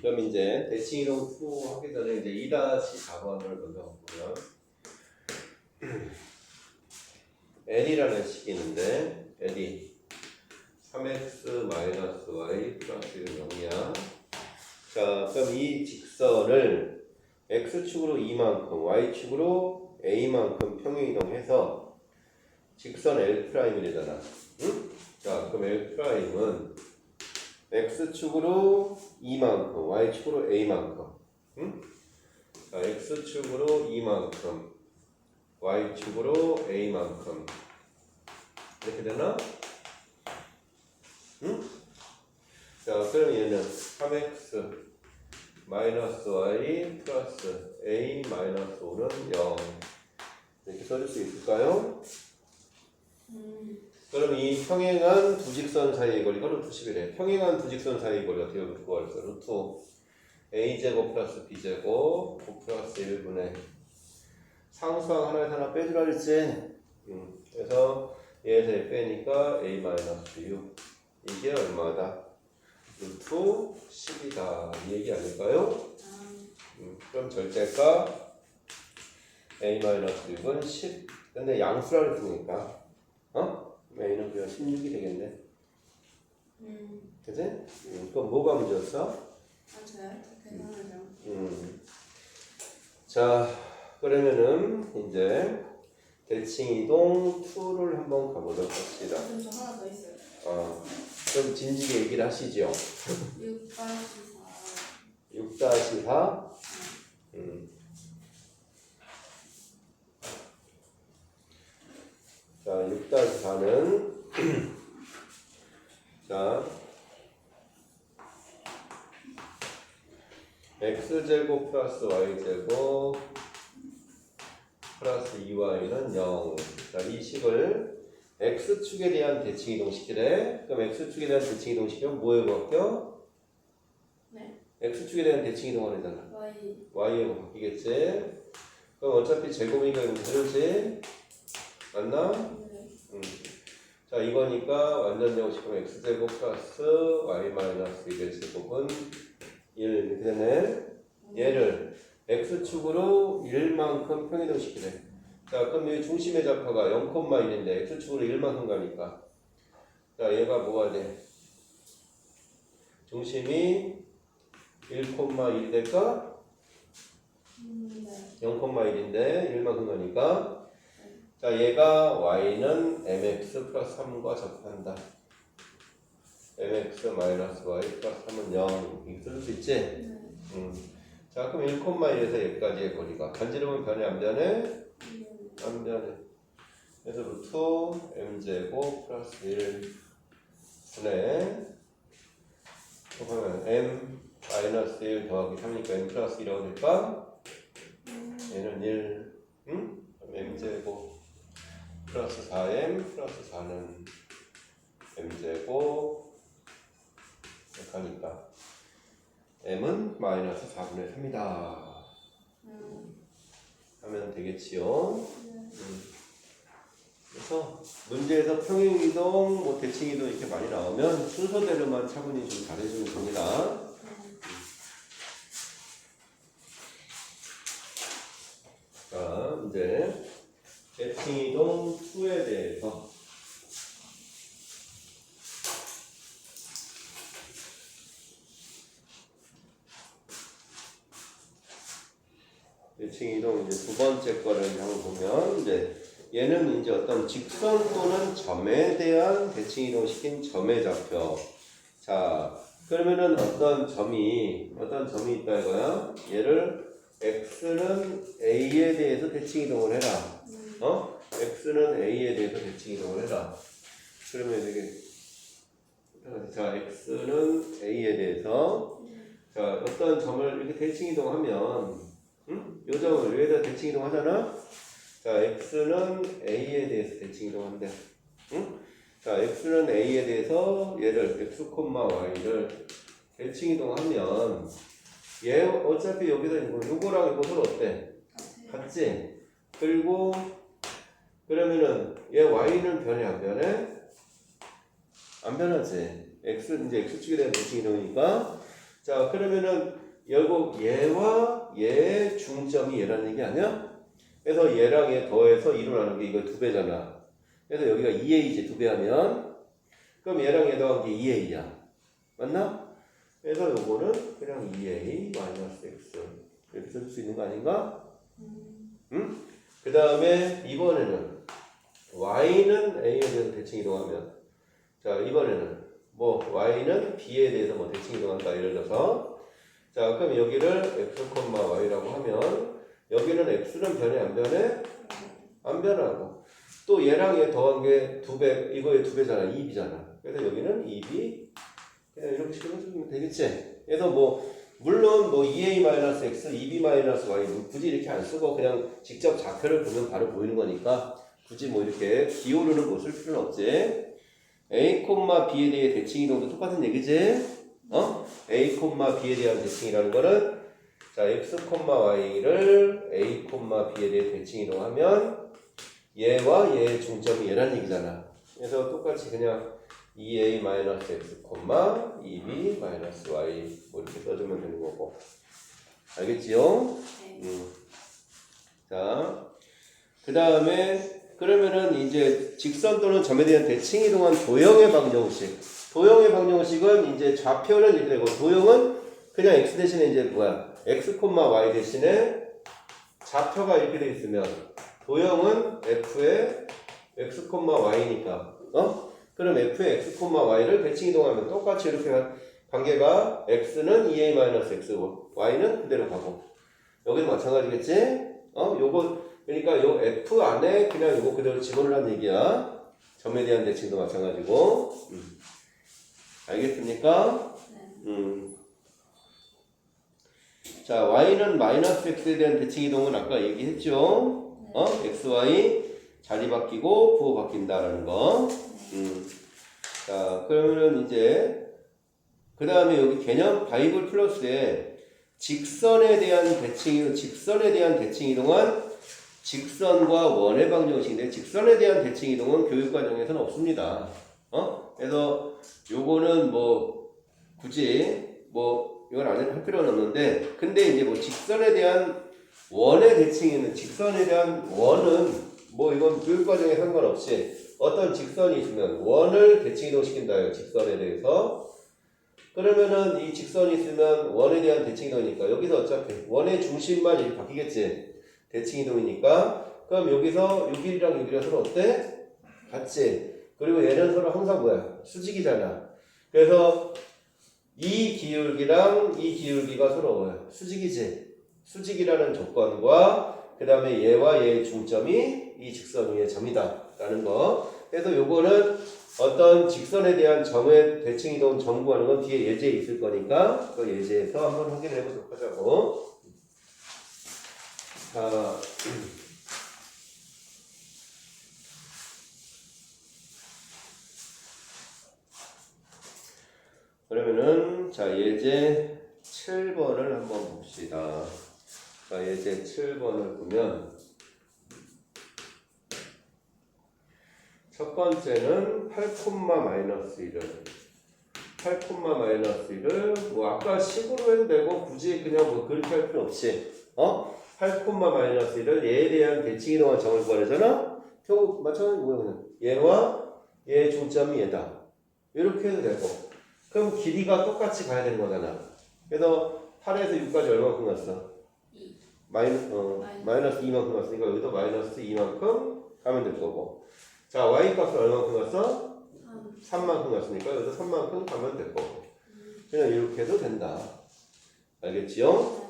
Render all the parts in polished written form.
그럼 이제 대칭이동 2 하기 전에 이제 2-4번을 먼저 보면 L이라는 식이 있는데 L이 3x-y 플러스 0이야. 자, 그럼 이 직선을 x축으로 2만큼, y축으로 a만큼 평행이동해서 직선 L'이 되잖아. 응? 자, 그럼 L'은 x축으로 2만큼, y축으로 a만큼. 응? 자, x축으로 2만큼, y축으로 a만큼. 이렇게 되나? 응? 자, 그럼 얘는 3x 마이너스 y 플러스 a 마이너스 5는 0. 이렇게 써줄 수 있을까요? 그럼 이 평행한 두 직선 사이의 거리가 루트 10이래. 평행한 두 직선 사이의 거리가 어떻게 구하랬어? 루트 a제곱 플러스 b제곱 9 플러스 1분의 상수항 하나에서 하나 빼주라 그랬지? 그래서 얘에서 얘 빼니까 a 마이너스 6. 이게 얼마다? 루트 10이다. 이 얘기 아닐까요? 그럼 절대가 a 마이너스 6은 10. 근데 양수라 그랬으니까 a는 그냥 16이 되겠네. 그치? 그럼 뭐가 문제였어? 저요? 계산하죠. 자, 그러면은 이제 대칭이동 2를 한번 가보도록 합시다. 저 하나 더 있어요. 좀 진지게 얘기를 하시죠. 6-4. 6-4. 자, 6-4는 자, x제곱 플러스 y제곱 플러스 2y는 0. 자, 이 식을 x축에 대한 대칭이동식이래. 그럼 x축에 대한 대칭이동식이면 뭐에 바뀌어? 네. x축에 대한 대칭이동하려잖아. y에 바뀌겠지? 그럼 어차피 제곱이니까 이거 그러지? 맞나? 네. 자, 이거니까 완전 영식하면 x제곱 플러스 y 마이너스 1의 제곱은 1 이렇게 되네. 얘를 x축으로 1만큼 평행이동시키래. 자, 그럼 여기 중심의 좌표가 0,1인데 x축으로 1만큼 가니까 자, 얘가 뭐가 돼? 중심이 1,1 될까? 네. 0,1인데 1만큼 가니까 자, 얘가 y는 mx 플러스 3과 접한다. mx 마이너스 y 플러스 3은 0 이렇게 쓸 수 있지? 네. 자, 그럼 1,1에서 여기까지의 거리가 간지르면 변해 안 변해? 안 변해. 그래서 루트 m제곱 플러스 1 분의 그러면 m 마이너스 1 더하기 3이니까 m 플러스 1이라고 될까? 얘는 1 그럼 m제곱 플러스 4m 플러스 4는 m제곱 이렇게 하니까 m은 마이너스 4분의 3이다 하면 되겠지요. 그래서 문제에서 평행이동, 뭐 대칭이동 이렇게 많이 나오면 순서대로만 차분히 좀 잘해주면 됩니다. 자, 이제 대칭이동 2에 대해서 대칭이동 이제 두 번째 거를 한번 보면 이제 얘는 이제 어떤 직선 또는 점에 대한 대칭이동 시킨 점의 좌표. 자, 그러면은 어떤 점이 있다 이거야. 얘를 x는 a에 대해서 대칭이동을 해라. x는 a에 대해서 대칭이동을 해라. 그러면 이게 자, x는 a에 대해서 자, 어떤 점을 이렇게 대칭이동하면 요 점을 여기다 대칭이동 하잖아? 자, x는 a에 대해서 대칭이동한대. 자, x는 a에 대해서 얘를 x, y를 대칭이동하면 얘 어차피 여기다 요거랑 이거 서로 어때? 같지? 그리고 그러면은 얘 y는 변해 안 변해? 안 변하지. x 이제 x축에 대한 대칭이동이니까 자, 그러면은 결국 얘와 얘의 중점이 얘라는 얘기 아니야? 그래서 얘랑 얘 더해서 2로 나누는 게 이거 2배잖아. 그래서 여기가 2a지 2배 하면 그럼 얘랑 얘 더한 게 2a야. 맞나? 그래서 요거는 그냥 2a 마이너스 x 이렇게 쓸 수 있는 거 아닌가? 응? 그 다음에 이번에는 y는 a에 대해서 대칭 이동하면 자 이번에는 뭐 y는 b에 대해서 뭐 대칭 이동한다 예를 들어서 자 그럼 여기를 x, y라고 하면 여기는 x는 변해 안 변해? 안 변하고 또 얘랑 얘 더한 게 2배 이거의 2배잖아 2b잖아 그래서 여기는 2b 그냥 이렇게 식으면 되겠지 그래서 뭐 물론 뭐 2a-x, 2b-y 굳이 이렇게 안 쓰고 그냥 직접 좌표를 보면 바로 보이는 거니까 굳이 뭐 이렇게 기호로는 뭐 쓸 필요는 없지 a, b에 대해 대칭 이동도 똑같은 얘기지 어? a, b에 대한 대칭이라는 거는 자 x, y를 a, b에 대해 대칭 이동하면 얘와 얘의 중점이 얘란 얘기잖아 그래서 똑같이 그냥 2a-x, 2b-y 뭐 이렇게 써주면 되는 거고 알겠지요? 자, 그 다음에 그러면은 이제 직선 또는 점에 대한 대칭 이동한 도형의 방정식 도형의 방정식은 이제 좌표는 이렇게 되고 도형은 그냥 x 대신에 이제 뭐야 x, y 대신에 좌표가 이렇게 돼 있으면 도형은 f의 x, y니까 어? 그럼 f의 x, y를 대칭 이동하면 똑같이 이렇게 관계가 x는 2a-x, y는 그대로 가고 여기도 마찬가지겠지? 어? 요거 그러니까 요 f 안에 그냥 요거 그대로 집어넣으라는 얘기야. 점에 대한 대칭도 마찬가지고. 알겠습니까? 자, y는 마이너스 x에 대한 대칭 이동은 아까 얘기했죠? 어? x, y 자리 바뀌고 부호 바뀐다라는 거. 자, 그러면은 이제 그 다음에 여기 개념 바이블 플러스에 직선에 대한 대칭 이동은 직선과 원의 방정식인데 직선에 대한 대칭 이동은 교육 과정에서는 없습니다. 어? 그래서 요거는 뭐 굳이 뭐 이건 할 필요는 없는데 근데 이제 뭐 직선에 대한 원의 대칭에는 직선에 대한 원은 뭐 이건 교육 과정에 상관없이 어떤 직선이 있으면 원을 대칭 이동시킨다요. 직선에 대해서. 그러면은 이 직선이 있으면 원에 대한 대칭 이동이니까 여기서 어차피 원의 중심만 이렇게 바뀌겠지. 대칭 이동이니까. 그럼 여기서 6일이랑 6일이랑 서로 어때? 같지. 그리고 얘는 서로 항상 뭐야? 수직이잖아. 그래서 이 기울기랑 이 기울기가 서로 뭐야? 수직이지. 수직이라는 조건과 그 다음에 얘와 얘의 중점이 이 직선 위의 점이다 라는 거. 그래서 요거는 어떤 직선에 대한 점의 대칭 이동 정구하는 건 뒤에 예제에 있을 거니까 그 예제에서 한번 확인해 보도록 하자고. 자, 그러면은 자 예제 7번을 한번 봅시다. 자 예제 7번을 보면 첫 번째는 8,-1을 8,-1을 뭐 아까 식으로 해도 되고 굳이 그냥 뭐 그렇게 할 필요 없이 8,-1을 얘에 대한 대칭 이동한 점을 구하려잖아. 결국 마찬가지 뭐야 그냥 얘와 얘의 중점이 얘다. 이렇게 해도 되고 그럼 길이가 똑같이 가야 되는 거잖아. 그래서 8에서 6까지 얼마큼 갔어? 2. 마이너스 2만큼 갔으니까 여기도 마이너스 2만큼 가면 될 거고 자 y 값은 얼마큼 갔어? 3만큼 갔으니까 여기도 3만큼 가면 될 거고 그냥 이렇게 해도 된다. 알겠지요?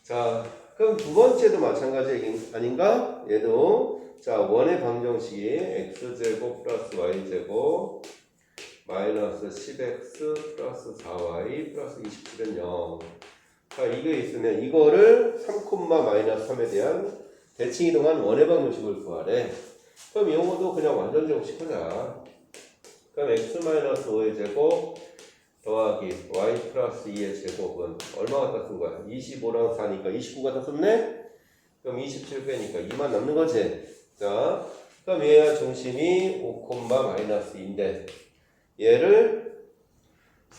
자 그럼 두 번째도 마찬가지 아닌가? 얘도 자 원의 방정식이 x제곱 플러스 y제곱 마이너스 10x 플러스 4y 플러스 27은 0. 자 이게 있으면 이거를 3,-3에 대한 대칭 이동한 원의 방정식을 구하래. 그럼 이것도 그냥 완전 제곱시키자. 그럼 x-5의 제곱 더하기 y 플러스 2의 제곱은 얼마 갖다 쓴 거야? 25랑 4니까 29 갖다 썼네? 그럼 27 빼니까 2만 남는 거지. 자, 그럼 얘가 중심이 5,-2인데 얘를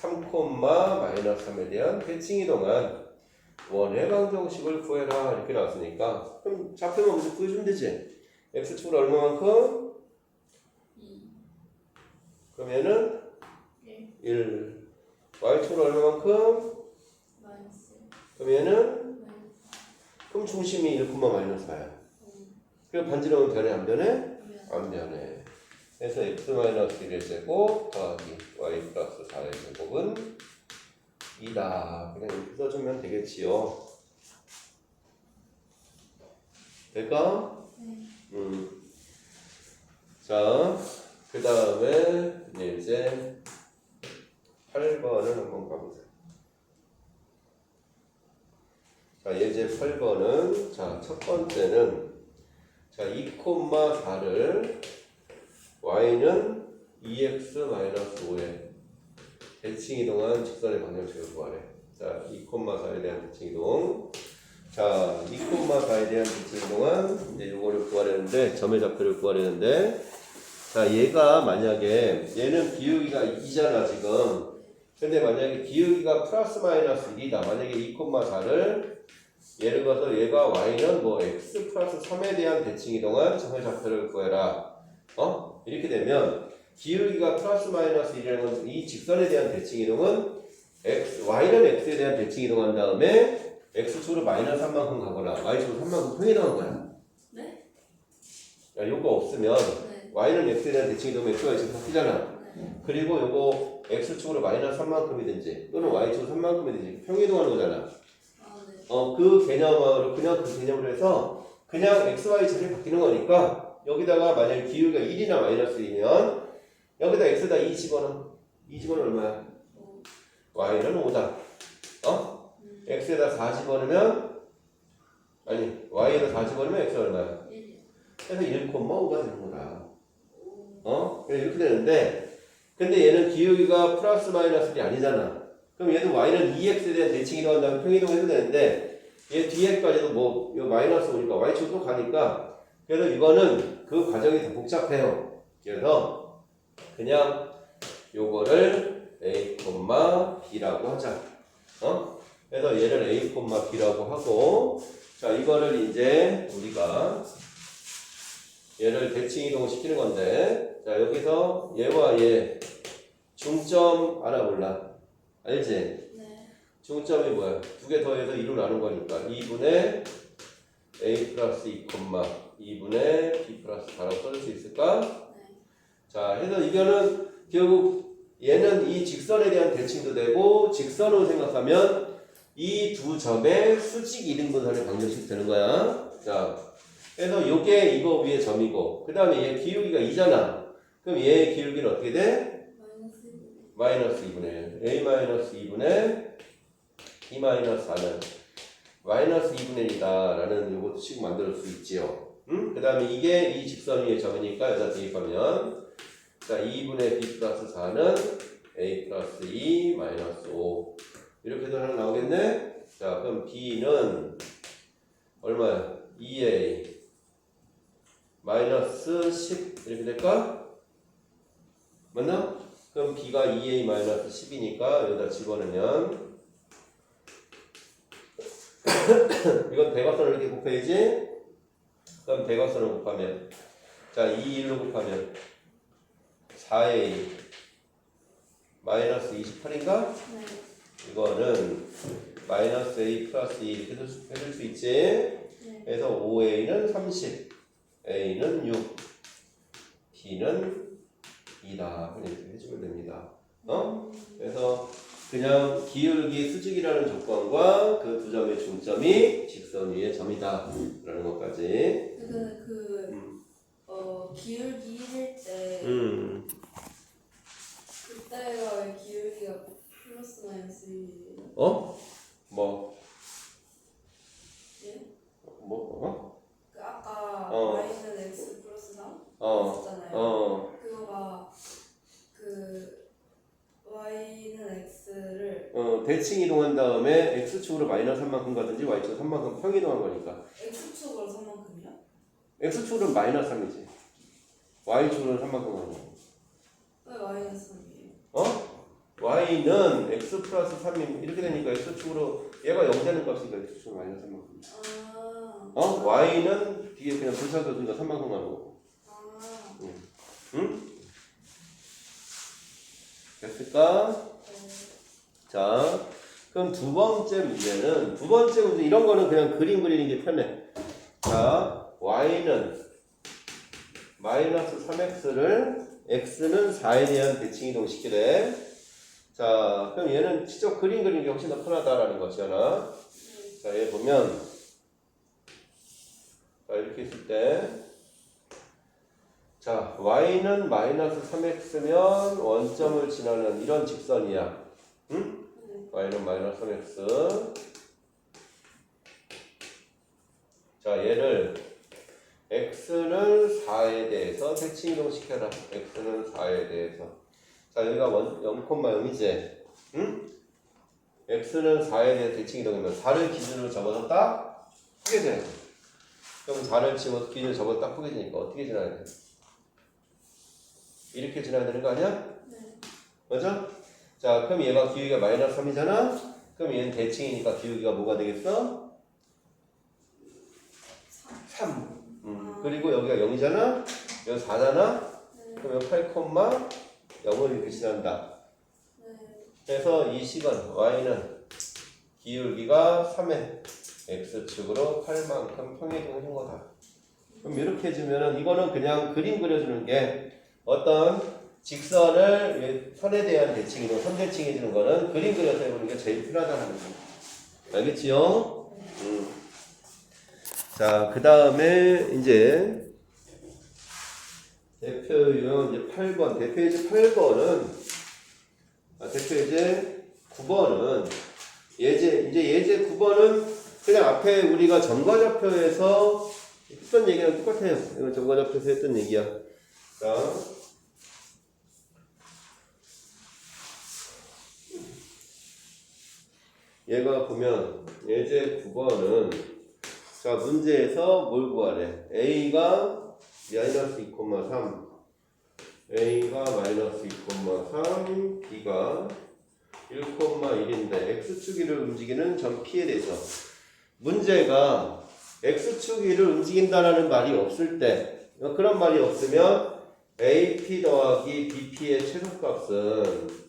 3, 마이너스 3에 대한 대칭 이동한 원의 방정식을 구해라 이렇게 나왔으니까 그럼 좌표만 먼저 구해주면 되지. x축으로 얼마만큼? 2 그러면은 1 1 y축으로 얼마만큼? 마이너스 그러면은 마이너스 그럼 중심이 1, 마이너스 4야. 5 그럼 반지름은 변해 안 변해? 면 안 변해. 그래서 x 마이너스 1의 제곱 더하기 y 플러스 4의 제곱은 2다. 그냥 이렇게 써주면 되겠지요. 될까? 네 자, 그 다음에 이제 8번을 한번 가보세요. 자, 예제 8번은 자, 첫 번째는 자, 2,4를 y는 2x-5에 대칭 이동한 직선의 방정식을 구하래. 자, 2,4에 대한 대칭 이동. 자, 2,4에 대한 대칭 이동은 이제 요거를 구하려는데 점의 좌표를 구하려는데 자, 얘가 만약에 얘는 기울기가 2잖아 지금. 근데 만약에 기울기가 플러스 마이너스 1이다. 만약에 2,4를 예를 들어서 얘가 y는 뭐 x 플러스 3에 대한 대칭 이동한 점의 좌표를 구해라. 이렇게 되면 기울기가 플러스 마이너스 1이라는 건 이 직선에 대한 대칭 이동은 y는 x에 대한 대칭 이동한 다음에 x축으로 마이너스 3만큼 가거나 y축으로 3만큼 평이동한 거야. 네? 야, 요거 없으면 네 y는 x에 대한 대칭 이동은 x와 x가 바뀌잖아. 네 그리고 요거 x축으로 마이너스 3만큼이든지 또는 y축으로 3만큼이든지 평이동하는 거잖아. 네 그 개념으로 그냥 그 개념으로 해서 그냥 x, y 자리 바뀌는 거니까 여기다가 만약에 기울기가 1이나 마이너스 2면 여기다 x에다 2 집어넣어. 2 집어넣으면 얼마야? 5 y는 5다. x에다 4 집어넣으면 아니 y에다 4 집어넣으면 x가 얼마야? 1 그래서 1,5가 되는 거다. 이렇게 되는데 근데 얘는 기울기가 플러스 마이너스 1이 아니잖아. 그럼 얘도 y는 2x에 대한 대칭 이동한 다음에 평이동 해도 되는데 얘 뒤에까지도 뭐 요 마이너스 오니까 y축도 가니까 그래서 이거는 그 과정이 더 복잡해요. 그래서 그냥 요거를 a, b라고 하자. 그래서 얘를 a, b라고 하고 자 이거를 이제 우리가 얘를 대칭 이동을 시키는 건데 자 여기서 얘와 얘 중점 알아볼라. 알지? 네 중점이 뭐야? 두 개 더해서 2로 나눈 거니까 2분의 a 플러스 2, 2분의 b 플러스 4라고 써줄 수 있을까? 네 자, 해서 이거는 결국 얘는 이 직선에 대한 대칭도 되고 직선으로 생각하면 이 두 점의 수직 이등분선의 방정식 되는 거야. 자, 그래서 요게 이거 위에 점이고 그 다음에 얘 기울기가 2잖아. 그럼 얘의 기울기는 어떻게 돼? 마이너스 2 마이너스 2분의 1. a 마이너스 2분의 b 마이너스 4는 마이너스 2분의 1이다 라는 요것도 식 만들 수 있지요. 그 다음에 이게 이 직선 위의 점이니까 여기다 대입하면 자 2분의 b 플러스 4는 a 플러스 2 마이너스 5 이렇게 해서 하나 나오겠네. 자 그럼 b는 얼마야? 2a 마이너스 10 이렇게 될까? 맞나? 그럼 b가 2a 마이너스 10이니까 여기다 집어넣으면 이건 대각선을 이렇게 곱해야지. 그럼 대각선을 곱하면 자 2, 1로 곱하면 4a 마이너스 28인가? 네 이거는 마이너스 a 플러스 2 이렇게 해줄 수 있지. 네 그래서 5a는 30 a는 6 b는 2다 이렇게 해주면 됩니다. 그래서 그냥 기울기 수직이라는 조건과 그 두 점의 중점이 직선 위의 점이다 라는 것까지. 기울기 할 때 그때가 왜 기울기가 플러스 마이너스 1이에요? 뭐? 예? 그 아까 y는 x 플러스 3 했잖아요. 그거가 그 y는 x를 대칭 이동한 다음에 x축으로 마이너스 3만큼 가든지 y축으로 3만큼 평이동한 거니까 x축으로 3만큼이요? x축으로는 마이너스 3이지 y축으로는 3만큼 가는 거. 왜 마이너스 3이에요? y는 x 플러스 3이 이렇게 되니까 x축으로 얘가 0 되는 값이니까 x축 마이너스 3만큼. y는 뒤에 그냥 불사조니까 3만큼 가는 거고. 응? 됐을까? 자, 그럼 두 번째 문제 이런 거는 그냥 그림 그리는 게 편해. 자, y는 마이너스 3x를 x는 4에 대한 대칭 이동시키래. 자, 그럼 얘는 직접 그림 그리는 게 훨씬 더 편하다라는 것이잖아. 자, 얘 보면 자, 이렇게 있을 때 자, y는 마이너스 3x면 원점을 지나는 이런 직선이야. 응? y는 마이너스 3x. 자, 얘를 x는 4에 대해서 대칭 이동시켜라. x는 4에 대해서. 자, 여기가 0,0이지. 응? x는 4에 대해 대칭 이동이면 4를 기준으로 접어서 딱 포개져야 돼. 그럼 4를 기준으로 접어서 딱 포개지니까 어떻게 지나야 돼? 이렇게 지나야 되는 거 아니야? 네. 맞아? 자, 그럼 얘가 기울기가 마이너스 3이잖아? 그럼 얘는 대칭이니까 기울기가 뭐가 되겠어? 3. 그리고 여기가 0이잖아? 여기 4잖아? 그럼 8,0을 이렇게 지난다. 그래서 이 식은 y는 기울기가 3의 x축으로 8만큼 평행이동해준 거다. 그럼 이렇게 해주면은 이거는 그냥 그림 그려주는 게 어떤 직선을 선에 대한 대칭이동, 선대칭 해주는 거는 그림 그려서 해보는 게 제일 편하다는 거. 알겠지요? 자, 그 다음에 이제 대표유형 이제 8번, 대표이제 8번은 대표이제 9번은 예제 9번은 그냥 앞에 우리가 점과좌표에서 했던 얘기랑 똑같아요. 이거 점과좌표에서 했던 얘기야. 자, 얘가 보면 예제 9번은 자, 문제에서 뭘 구하래? a가 마이너스 2,3 a가 마이너스 2,3 b가 1,1인데 x축위를 움직이는 점 p에 대해서 문제가 x축위를 움직인다라는 말이 없을 때 그런 말이 없으면 AP 더하기 BP의 최소값은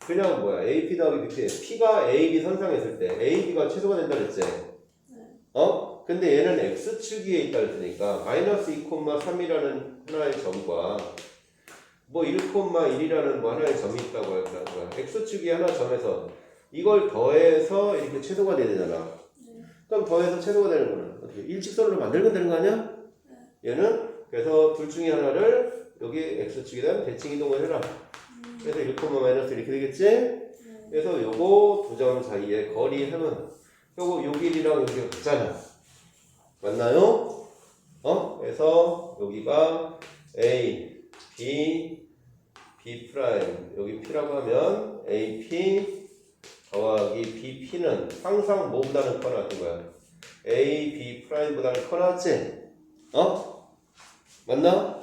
그냥 뭐야? AP 더하기 BP P가 AB 선상했을 때 AB가 최소가 된다 그랬지? 근데 얘는 x축위에 있다 그랬으니까 마이너스 2,3이라는 하나의 점과 뭐 1,1이라는 뭐 하나의 점이 있다고 할 거야. x축위 하나 점에서 이걸 더해서 이렇게 최소가 돼야 되잖아. 그럼 더해서 최소가 되는 거는 어떻게 일직선으로 만들면 되는 거 아니야? 얘는 그래서 둘 중에 하나를 여기 x축에 대한 대칭 이동을 해라. 그래서 1, 마이너스 이렇게 되겠지? 그래서 요거 두 점 사이의 거리 하면 요거 요 길이랑 여기가 같잖아. 맞나요? 그래서 여기가 A, B, B 프라임 여기 P라고 하면 AP 더하기 BP는 항상 뭐보다는 커 나왔던 거야. A, B 프라임보다는 커 나왔지? 맞나?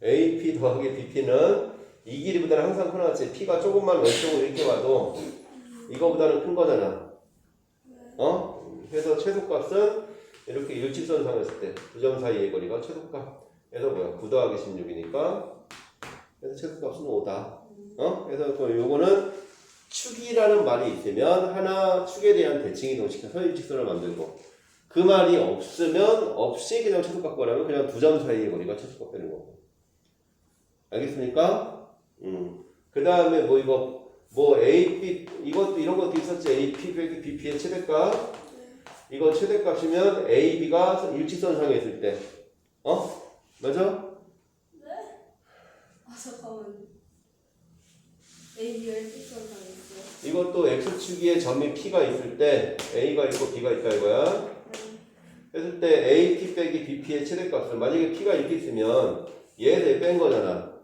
AP 더하기 BP는 이 길이보다는 항상 커 나왔지. P가 조금만 왼쪽으로 이렇게 와도 이거보다는 큰 거잖아. 그래서 최소값은 이렇게 일직선상을 했을 때 두 점 사이의 거리가 최소값. 그래서 뭐야? 9 더하기 16이니까 그래서 최소값은 5다. 그래서 요거는 축이라는 말이 있으면 하나 축에 대한 대칭 이동시켜서 일직선을 만들고 그 말이 없으면 없이 그냥 최소값 구하라면 그냥 두 점 사이의 거리가 최소값 되는 거고. 알겠습니까? 그 다음에 뭐 이거 뭐 AP 이것도 이런 것도 있었지. AP 빼기 BP의 최대값. 이거 최대값이면 AB가 일직선상에 있을 때 맞아? 네? 잠깐만. AB가 일직선상에 있어요? 이것도 x축위에 점이 P가 있을 때 A가 있고 B가 있다 이거야. 했을 때 AP 빼기 BP의 최대값을 만약에 P가 이렇게 있으면 얘를 뺀 거잖아.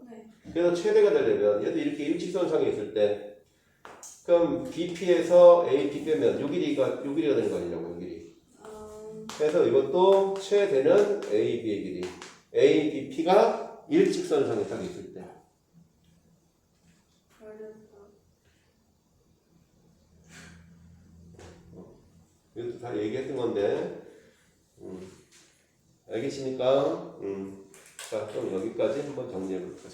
그래서 최대가 되려면 얘도 이렇게 일직선상에 있을 때 그럼 BP에서 AP 빼면 요 길이가 되는 거 아니냐고 요 길이. 그래서 이것도 최대는 AB의 길이. ABP가 일직선상에 딱 있을 때. 알렸다. 이것도 다 얘기했던 건데, 알겠습니까? 자, 그럼 여기까지 한번 정리해 볼까요?